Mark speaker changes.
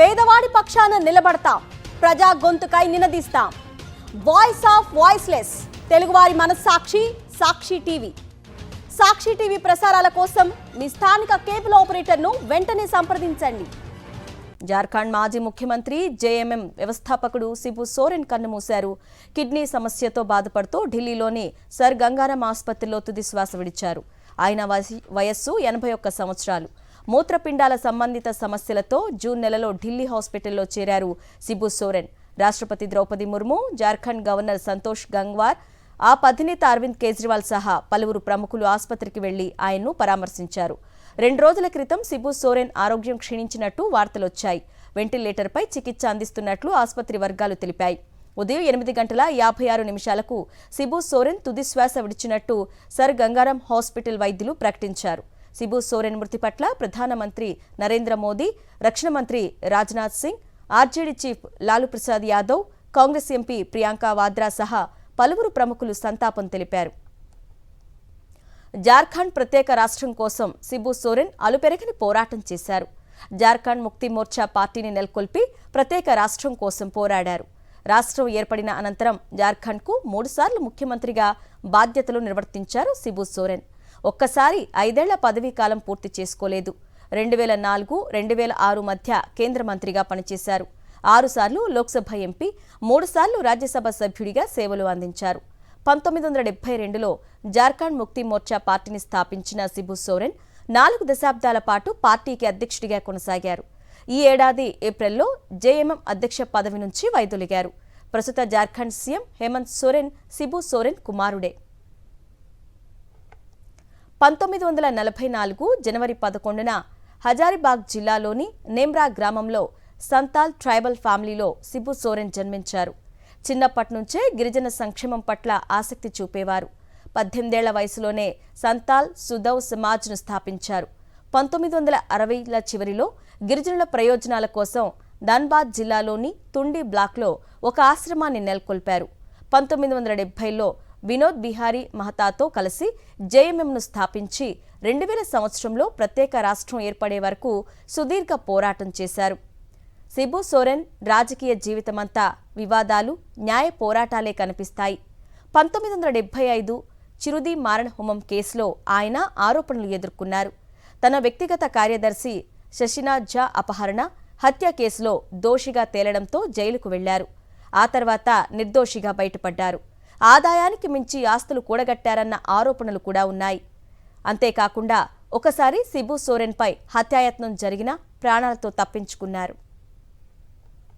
Speaker 1: పేదవాడి పక్షాన నిలబడతాం, ప్రజా గొంతుకై నినదిస్తాం. వాయిస్ ఆఫ్ వాయిస్లెస్, తెలుగువారి మనస్సాక్షి సాక్షి టీవీ. సాక్షి టీవీ ప్రసారాల కోసం మీ స్థానిక కేబుల్ ఆపరేటర్ను వెంటనే సంప్రదించండి. జార్ఖండ్ మాజీ ముఖ్యమంత్రి జేఎంఎం వ్యవస్థాపకుడు శిబు సోరెన్ కన్నుమూశారు. కిడ్నీ సమస్యతో బాధపడుతూ ఢిల్లీలోని సర్ గంగారాం ఆసుపత్రిలో తుది శ్వాస విడిచారు. ఆయన వయస్సు 81 సంవత్సరాలు. మూత్రపిండాల సంబంధిత సమస్యలతో జూన్ నెలలో ఢిల్లీ హాస్పిటల్లో చేరారు శిబు సోరెన్. రాష్ట్రపతి ద్రౌపది ముర్ము, జార్ఖండ్ గవర్నర్ సంతోష్ గంగ్వార్, ఆప్ అధినేత అరవింద్ కేజ్రీవాల్ సహా పలువురు ప్రముఖులు ఆసుపత్రికి వెళ్లి ఆయన్ను పరామర్శించారు. 2 రోజుల క్రితం శిబు సోరెన్ ఆరోగ్యం క్షీణించినట్టు వార్తలొచ్చాయి. వెంటిలేటర్పై చికిత్స అందిస్తున్నట్లు ఆసుపత్రి వర్గాలు తెలిపాయి. ఉదయం 8 గంటల 56 నిమిషాలకు శిబు సోరెన్ తుదిశ్వాస విడిచినట్టు సర్ గంగారాం హాస్పిటల్ వైద్యులు ప్రకటించారు. శిబు సోరెన్ మృతి పట్ల ప్రధానమంత్రి నరేంద్ర మోదీ, రక్షణ మంత్రి Rajnath Singh, RJD chief Lalu Prasad Yadav, Congress MP Priyanka Vadra సహా పలువురు ప్రముఖులు సంతాపం తెలిపారు. జార్ఖండ్ ప్రత్యేక రాష్ట్రం కోసం శిబు సోరెన్ అలుపెరగని పోరాటం చేశారు. జార్ఖండ్ ముక్తి మోర్చా పార్టీని నెలకొల్పి ప్రత్యేక రాష్ట్రం కోసం పోరాడారు. రాష్ట్రం ఏర్పడిన అనంతరం జార్ఖండ్కు 3 సార్లు ముఖ్యమంత్రిగా బాధ్యతలు నిర్వర్తించారు శిబు సోరెన్. ఒక్కసారి 5 ఏళ్ల పదవీ కాలం పూర్తి చేసుకోలేదు. 2004-2006 మధ్య కేంద్ర మంత్రిగా పనిచేశారు. 6 సార్లు లోక్సభ ఎంపీ, 3 సార్లు రాజ్యసభ సభ్యుడిగా సేవలు అందించారు. 1972లో జార్ఖండ్ ముక్తి మోర్చా పార్టీని స్థాపించిన శిబు సోరెన్ 4 దశాబ్దాల పాటు పార్టీకి అధ్యక్షుడిగా కొనసాగారు. ఈ ఏడాది ఏప్రిల్లో జేఎంఎం అధ్యక్ష పదవి నుంచి వైదొలిగారు. ప్రస్తుత జార్ఖండ్ సీఎం హేమంత్ సోరెన్ శిబు సోరెన్ కుమారుడే. 1944 జనవరి 11న హజారీబాగ్ జిల్లాలోని నేమ్రా గ్రామంలో సంతాల్ ట్రైబల్ ఫ్యామిలీలో శిబు సోరెన్ జన్మించారు. చిన్నప్పటి నుంచే గిరిజన సంక్షేమం పట్ల ఆసక్తి చూపేవారు. 18 ఏళ్ల వయసులోనే సంతాల్ సుదవ్ సమాజ్ను స్థాపించారు. 1960ల చివరిలో గిరిజనుల ప్రయోజనాల కోసం ధన్బాద్ జిల్లాలోని తుండి బ్లాక్లో ఒక ఆశ్రమాన్ని నెలకొల్పారు. 1970లో వినోద్ బిహారీ మహతాతో కలిసి జేఎంఎంను స్థాపించి 2000 సంవత్సరంలో ప్రత్యేక రాష్ట్రం ఏర్పడే వరకు సుదీర్ఘ పోరాటం చేశారు. శిబు సోరెన్ రాజకీయ జీవితమంతా వివాదాలు, న్యాయ పోరాటాలే కనిపిస్తాయి. 1975 చిరుది మారణ హోమం కేసులో ఆయన ఆరోపణలు ఎదుర్కొన్నారు. తన వ్యక్తిగత కార్యదర్శి శశినాథ్ ఝా అపహరణ, హత్య కేసులో దోషిగా తేలడంతో జైలుకు వెళ్లారు. ఆ తర్వాత నిర్దోషిగా బయటపడ్డారు. ఆదాయానికి మించి ఆస్తులు కూడగట్టారన్న ఆరోపణలు కూడా ఉన్నాయి. అంతేకాకుండా ఒకసారి శిబు సోరెన్పై హత్యాయత్నం జరిగినా ప్రాణాలతో తప్పించుకున్నారు.